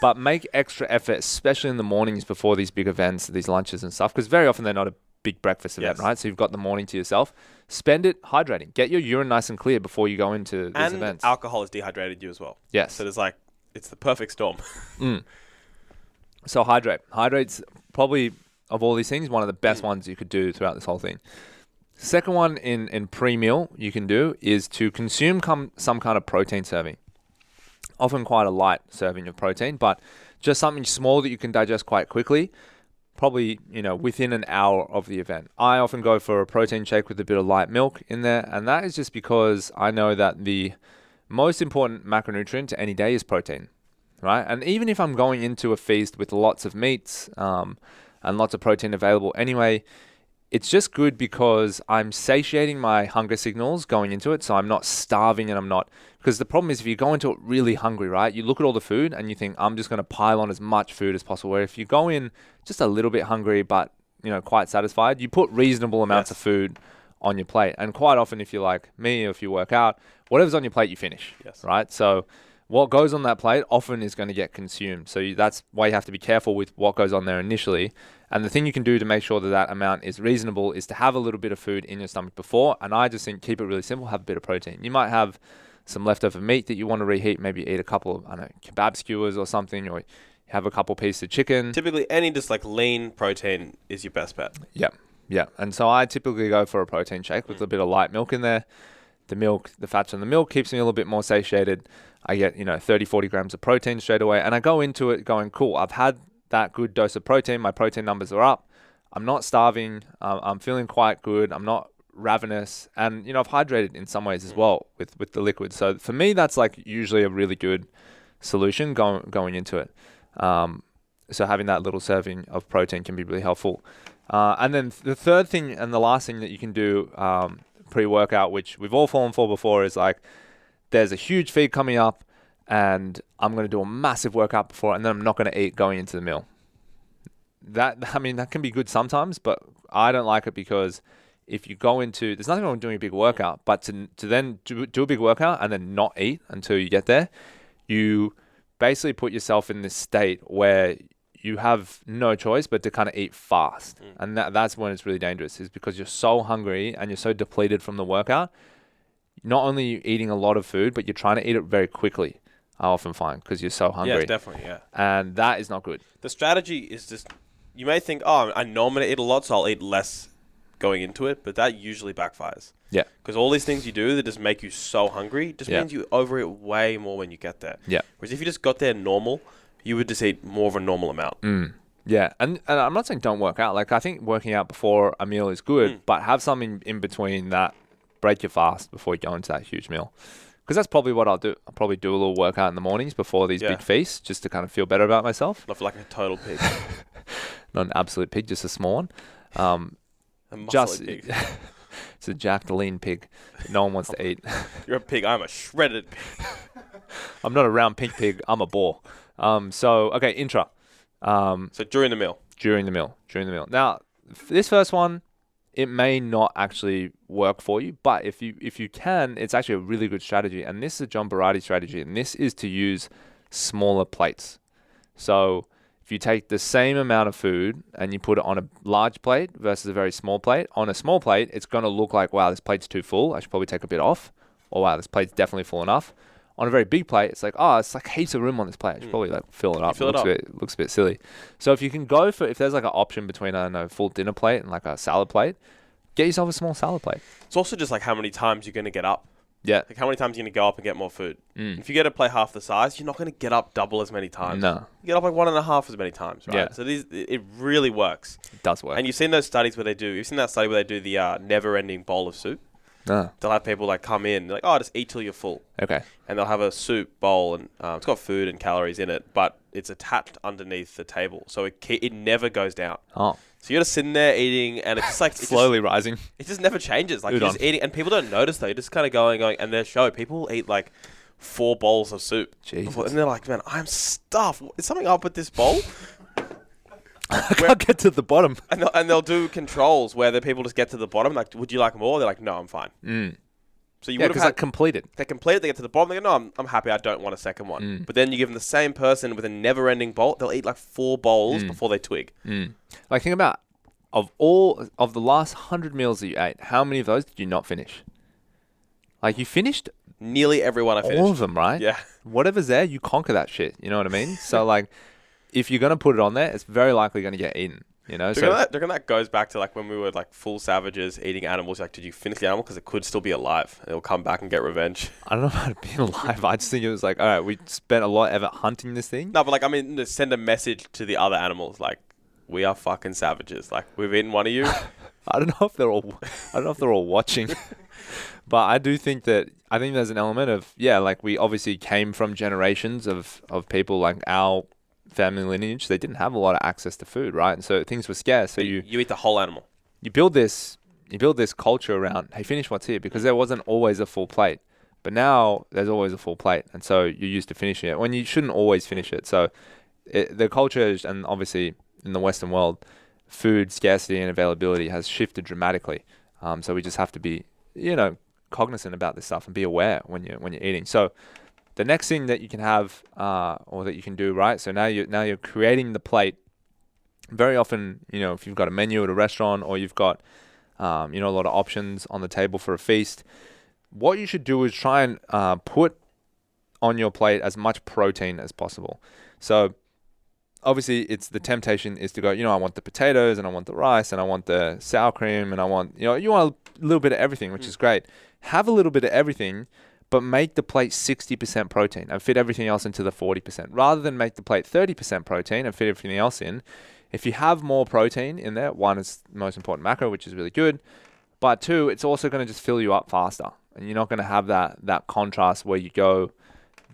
but make extra effort, especially in the mornings before these big events, these lunches and stuff, because very often they're not a big breakfast event, right? So you've got the morning to yourself. Spend it hydrating. Get your urine nice and clear before you go into these events. And alcohol has dehydrated you as well. Yes. So it's the perfect storm. So hydrate. Hydrate's probably, of all these things, one of the best ones you could do throughout this whole thing. Second one in pre-meal you can do is to consume some kind of protein serving. Often quite a light serving of protein, but just something small that you can digest quite quickly. Probably, within an hour of the event. I often go for a protein shake with a bit of light milk in there, and that is just because I know that the most important macronutrient to any day is protein, right? And even if I'm going into a feast with lots of meats and lots of protein available anyway, it's just good because I'm satiating my hunger signals going into it, so I'm not starving and I'm not... Because the problem is if you go into it really hungry, right, you look at all the food and you think, I'm just going to pile on as much food as possible. Where if you go in just a little bit hungry but, quite satisfied, you put reasonable amounts of food on your plate. And quite often if you're like me or if you work out, whatever's on your plate, you finish, right? So what goes on that plate often is going to get consumed. So that's why you have to be careful with what goes on there initially. And the thing you can do to make sure that amount is reasonable is to have a little bit of food in your stomach before. And I just think keep it really simple, have a bit of protein. You might have some leftover meat that you want to reheat, maybe eat a couple of, kebab skewers or something, or have a couple pieces of chicken. Typically, any just lean protein is your best bet. Yeah. And so I typically go for a protein shake with a bit of light milk in there. The fats from the milk keeps me a little bit more satiated. I get, 30, 40 grams of protein straight away. And I go into it going, cool, I've had that good dose of protein. My protein numbers are up. I'm not starving. I'm feeling quite good. I'm not ravenous. And, I've hydrated in some ways as well with the liquid. So for me, that's usually a really good solution going into it. So having that little serving of protein can be really helpful. And then the third thing and the last thing that you can do pre-workout, which we've all fallen for before, is there's a huge feed coming up and I'm going to do a massive workout before and then I'm not going to eat going into the meal. That can be good sometimes, but I don't like it because if you go into, there's nothing wrong with doing a big workout, but to then do a big workout and then not eat until you get there, you basically put yourself in this state where you have no choice but to kind of eat fast. And that's when it's really dangerous, is because you're so hungry and you're so depleted from the workout. Not only are you eating a lot of food, but you're trying to eat it very quickly, I often find, because you're so hungry. Yeah, definitely, yeah. And that is not good. The strategy is just, you may think, I normally eat a lot, so I'll eat less going into it, but that usually backfires. Yeah. Because all these things you do that just make you so hungry just means you overeat way more when you get there. Yeah. Whereas if you just got there normal, you would just eat more of a normal amount. Yeah, and I'm not saying don't work out. I think working out before a meal is good, but have something in between that. Break your fast before you go into that huge meal. Because that's probably what I'll do. I'll probably do a little workout in the mornings before these big feasts, just to kind of feel better about myself. Not like a total pig. Not an absolute pig, just a small one. A muscly pig. It's a jacked, lean pig that no one wants to eat. You're a pig. I'm a shredded pig. I'm not a round pink pig. I'm a boar. Okay, intra. So during the meal. During the meal. Now, this first one, it may not actually work for you, but if you can, it's actually a really good strategy. And this is a John Barati strategy, and this is to use smaller plates. So if you take the same amount of food and you put it on a large plate versus a very small plate, on a small plate, it's going to look like, wow, this plate's too full. I should probably take a bit off. Or wow, this plate's definitely full enough. On a very big plate, it's it's heaps of room on this plate. I should probably fill it up. It looks a bit silly. So if you can go for, if there's an option between a full dinner plate and a salad plate, get yourself a small salad plate. It's also just how many times you're going to get up. Yeah. How many times you're going to go up and get more food. If you get a plate half the size, you're not going to get up double as many times. No. You get up 1.5 as many times, right? Yeah. So it really works. It does work. And you've seen those studies where you've seen that study where they do the never-ending bowl of soup. No. They'll have people come in, they're like, just eat till you're full. Okay. And they'll have a soup bowl and it's got food and calories in it, but it's attached underneath the table. So it never goes down. Oh. So you're just sitting there eating and it's just slowly rising. It just never changes. You're just eating and people don't notice though. You're just kind of going and they show people eat 4 bowls of soup. Before, and they're like, man, I'm stuffed. Is something up with this bowl? I can't get to the bottom. And they'll do controls where the people just get to the bottom. Would you like more? They're like, no, I'm fine. So you Yeah, would because have had completed. they complete, they get to the bottom, they go, no, I'm happy, I don't want a second one. But then you give them the same person with a never-ending bowl, they'll eat like 4 bowls before they twig. Like, think about, of the last 100 meals that you ate, how many of those did you not finish? Like, you finished Nearly everyone I finished. all of them, right? Yeah. Whatever's there, you conquer that shit. You know what I mean? So, like, if you're going to put it on there, it's very likely going to get eaten. You know? Do you reckon that goes back to like when we were like full savages eating animals? Like, did you finish the animal? Because it could still be alive. It'll come back and get revenge. I don't know about it being alive. I just think it was like, all right, we spent a lot of effort hunting this thing. No, but like, I mean, to send a message to the other animals, like, we are fucking savages. Like, we've eaten one of you. I don't know if they're all watching. But I do think that, I think there's an element of, yeah, like we obviously came from generations of people like our family lineage. They didn't have a lot of access to food, right? And so things were scarce. So you eat the whole animal. You build this culture around, hey, finish what's here, because there wasn't always a full plate. But now there's always a full plate. And so you're used to finishing it when you shouldn't always finish it. So the culture is, and obviously in the Western world, food scarcity and availability has shifted dramatically. So we just have to be, cognizant about this stuff and be aware when you're eating. So the next thing that you can have or that you can do, right? So now you're creating the plate. Very often, if you've got a menu at a restaurant or you've got a lot of options on the table for a feast, what you should do is try and put on your plate as much protein as possible. So obviously it's the temptation is to go, I want the potatoes and I want the rice and I want the sour cream and I want, you want a little bit of everything, which is great. Have a little bit of everything, but make the plate 60% protein and fit everything else into the 40%. Rather than make the plate 30% protein and fit everything else in, if you have more protein in there, one, is the most important macro, which is really good. But two, it's also going to just fill you up faster. And you're not going to have that contrast where you go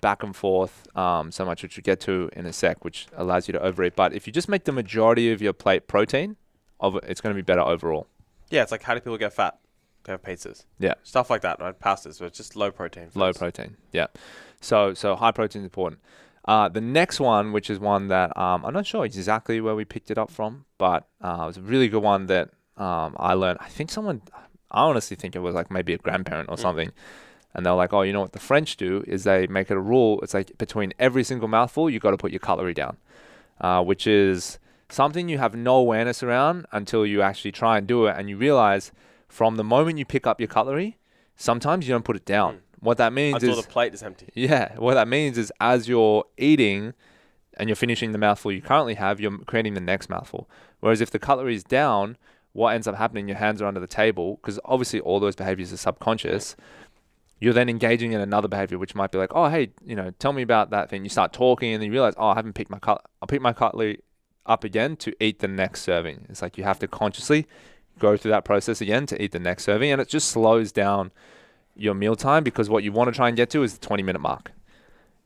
back and forth so much, which we'll get to in a sec, which allows you to overeat. But if you just make the majority of your plate protein, it's going to be better overall. Yeah, it's like, how do people get fat? They have pizzas. Yeah. Stuff like that, right? Pastas, but it's just low protein. Low protein, yeah. So high protein is important. The next one, which is one that I'm not sure exactly where we picked it up from, but it was a really good one that I learned. I honestly think it was like maybe a grandparent or something. And they're like, oh, you know what the French do is they make it a rule. It's like between every single mouthful, you got to put your cutlery down, which is something you have no awareness around until you actually try and do it. And you realize from the moment you pick up your cutlery, sometimes you don't put it down. What that means until the plate is empty. Yeah. What that means is as you're eating and you're finishing the mouthful you currently have, you're creating the next mouthful. Whereas if the cutlery is down, what ends up happening, your hands are under the table, because obviously all those behaviors are subconscious. You're then engaging in another behavior, which might be like, oh, hey, tell me about that thing. You start talking and then you realize, oh, I haven't picked my I'll pick my cutlery up again to eat the next serving. It's like you have to consciously go through that process again to eat the next serving. And it just slows down your mealtime, because what you want to try and get to is the 20-minute mark.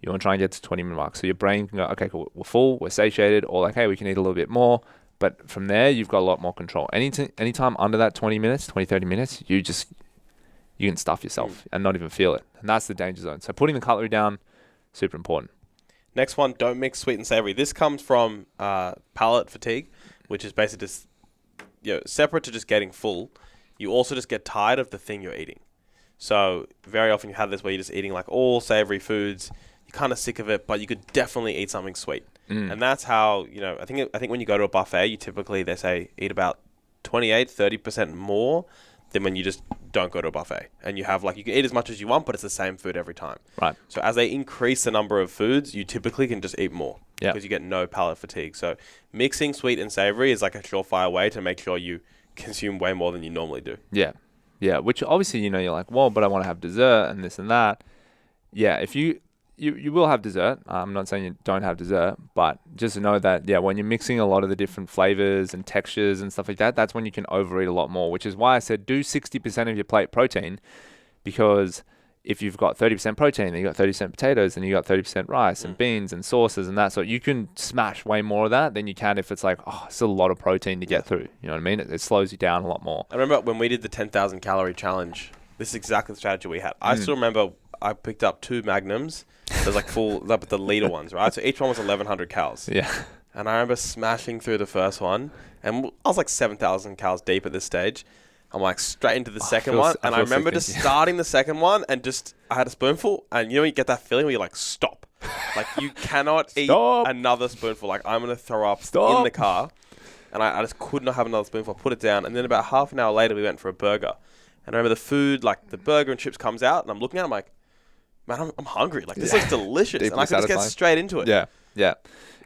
You want to try and get to the 20-minute mark. So your brain can go, okay, cool, we're full, we're satiated, or like, hey, we can eat a little bit more. But from there, you've got a lot more control. Anytime under that 20 minutes, 20, 30 minutes, you can stuff yourself and not even feel it. And that's the danger zone. So putting the cutlery down, super important. Next one, don't mix sweet and savory. This comes from palate fatigue, which is basically just, separate to just getting full. You also just get tired of the thing you're eating. So very often you have this where you're just eating like all savory foods. You're kind of sick of it, but you could definitely eat something sweet. And that's how, I think when you go to a buffet, they say eat about 30% more than when you just don't go to a buffet. And you have you can eat as much as you want, but it's the same food every time. Right. So as they increase the number of foods, you typically can just eat more because you get no palate fatigue. So mixing sweet and savory is like a surefire way to make sure you consume way more than you normally do. Yeah. Yeah. Which obviously, you're like, well, but I want to have dessert and this and that. Yeah. If you will have dessert. I'm not saying you don't have dessert, but just know that, when you're mixing a lot of the different flavors and textures and stuff like that, that's when you can overeat a lot more, which is why I said do 60% of your plate protein, because if you've got 30% protein, then you got 30% potatoes, and you got 30% rice and beans and sauces and that. So you can smash way more of that than you can if it's like, oh, it's a lot of protein to get through. You know what I mean? It slows you down a lot more. I remember when we did the 10,000 calorie challenge, this is exactly the strategy we had. I still remember I picked up 2 Magnums. There's the liter ones, right? So each one was 1,100 calories. Yeah. And I remember smashing through the first one, and I was like 7,000 calories deep at this stage. I'm like straight into the second feel one. s- I And I feel remember sick just thinking. starting the second one and just, I had a spoonful. And you know, you get that feeling where you're like, stop. Like, you cannot eat Stop. another spoonful. Like, I'm going to throw up in Stop. the car. And I just could not have another spoonful. I put it down. And then about half an hour later, we went for a burger. And I remember the food, like the burger and chips comes out. And I'm looking at it, I'm like, man, I'm hungry. Like, this looks delicious. Deeply And I can just get satisfying. straight into it. Yeah, yeah.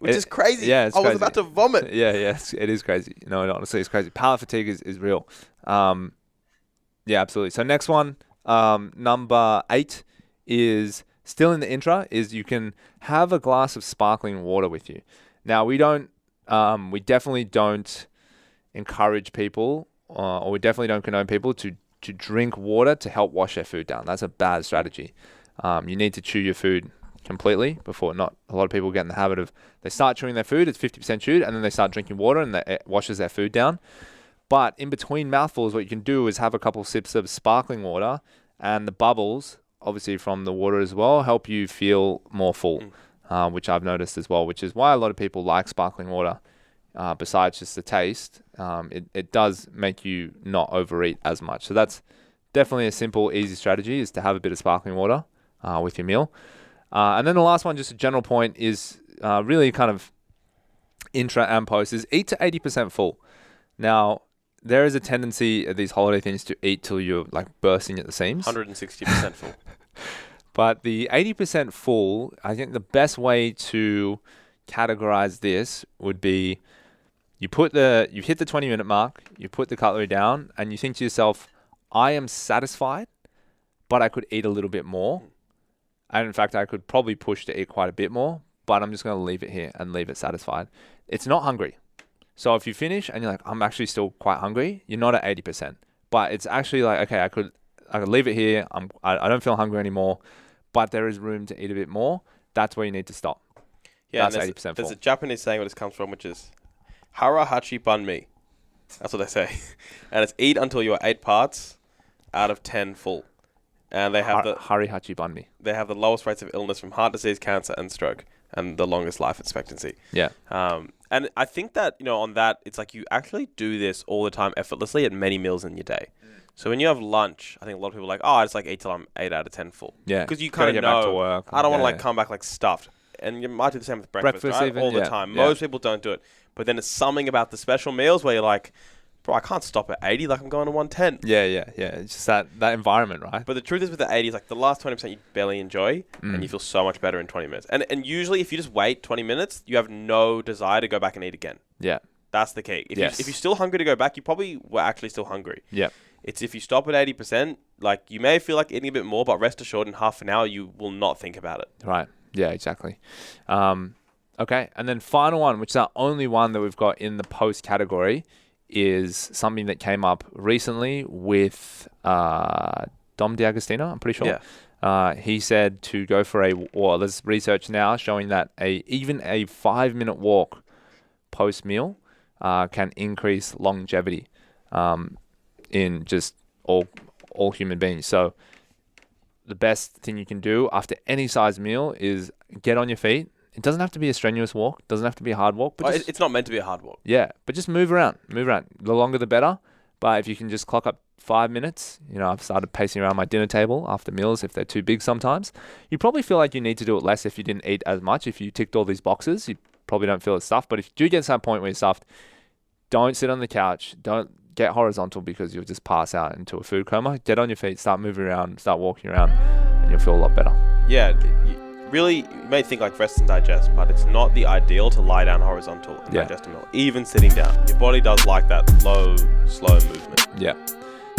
Which is crazy. Yeah, it's I was crazy. about to vomit. Yeah, it is crazy. No, honestly, it's crazy. Palate fatigue is real. Yeah, absolutely. So next one, number 8 is still in the intra, is you can have a glass of sparkling water with you. Now, we definitely don't encourage people, or we definitely don't condone people to drink water to help wash their food down. That's a bad strategy. You need to chew your food completely before. Not a lot of people get in the habit of, they start chewing their food, it's 50% chewed, and then they start drinking water and it washes their food down. But in between mouthfuls, what you can do is have a couple sips of sparkling water, and the bubbles, obviously from the water as well, help you feel more full, which I've noticed as well, which is why a lot of people like sparkling water. Besides just the taste, it does make you not overeat as much. So that's definitely a simple, easy strategy, is to have a bit of sparkling water with your meal. And then the last one, just a general point, is really kind of intra and post, is eat to 80% full. Now, there is a tendency at these holiday things to eat till you're like bursting at the seams. 160% full. But the 80% full, I think the best way to categorize this would be you hit the 20-minute mark, you put the cutlery down, and you think to yourself, I am satisfied, but I could eat a little bit more. And in fact, I could probably push to eat quite a bit more, but I'm just going to leave it here and leave it satisfied. It's not hungry. So if you finish and you're like, I'm actually still quite hungry, you're not at 80%. But it's actually like, okay, I could leave it here. I don't feel hungry anymore, but there is room to eat a bit more. That's where you need to stop. Yeah, that's 80% full. There's a Japanese saying where this comes from, which is hara hachi bun mi. That's what they say. And it's eat until you are 8 parts out of 10 full. And they have Hari hachi bun mi. they have the lowest rates of illness from heart disease, cancer, and stroke, and the longest life expectancy. Yeah. And I think that, on that, it's like you actually do this all the time effortlessly at many meals in your day. So when you have lunch, I think a lot of people are like, I just like eat till I'm 8 out of 10 full. Yeah. Because you Gotta kind of get back to know, work. I don't want to like come back like stuffed. And you might do the same with breakfast right? Even, all the time. Most people don't do it. But then it's something about the special meals where you're like, bro, I can't stop at 80, like I'm going to 110. Yeah. It's just that environment, right? But the truth is with the 80s, like the last 20% you barely enjoy, and you feel so much better in 20 minutes. And usually if you just wait 20 minutes, you have no desire to go back and eat again. Yeah. That's the key. If Yes. you're still hungry to go back, you probably were actually still hungry. Yeah. It's if you stop at 80%, like you may feel like eating a bit more, but rest assured in half an hour, you will not think about it. Right. Yeah, exactly. Okay. And then final one, which is our only one that we've got in the post category, is something that came up recently with Dom D'Agostino, I'm pretty sure. Yeah. He said to go for there's research now showing that even a 5-minute walk post meal can increase longevity in just all human beings. So the best thing you can do after any size meal is get on your feet. It doesn't have to be a strenuous walk. It doesn't have to be a hard walk. But It's not meant to be a hard walk. Yeah, but just move around. The longer the better. But if you can just clock up 5 minutes, I've started pacing around my dinner table after meals if they're too big sometimes. You probably feel like you need to do it less if you didn't eat as much. If you ticked all these boxes, you probably don't feel as stuffed. But if you do get to that point where you're stuffed, don't sit on the couch. Don't get horizontal because you'll just pass out into a food coma. Get on your feet, start moving around, start walking around, and you'll feel a lot better. Yeah, really, you may think like rest and digest, but it's not the ideal to lie down horizontal and digest a meal. Even sitting down, your body does like that low, slow movement. Yeah.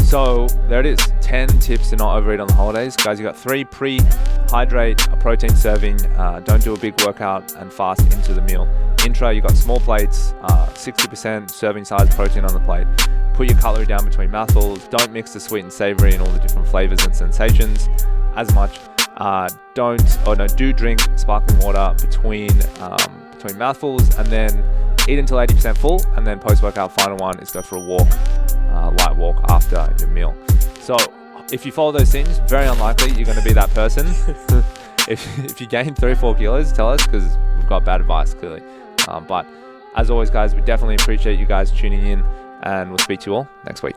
So there it is. 10 tips to not overeat on the holidays. Guys, you got 3 pre-hydrate, a protein serving, don't do a big workout, and fast into the meal. Intra, you got small plates, 60% serving size protein on the plate. Put your cutlery down between mouthfuls. Don't mix the sweet and savory and all the different flavors and sensations as much. Do drink sparkling water between mouthfuls, and then eat until 80% full, and then post-workout final one is go for a walk, light walk after your meal. So if you follow those things, very unlikely you're going to be that person. If you gain 3 or 4 kilos, tell us, because we've got bad advice clearly. But as always, guys, we definitely appreciate you guys tuning in and we'll speak to you all next week.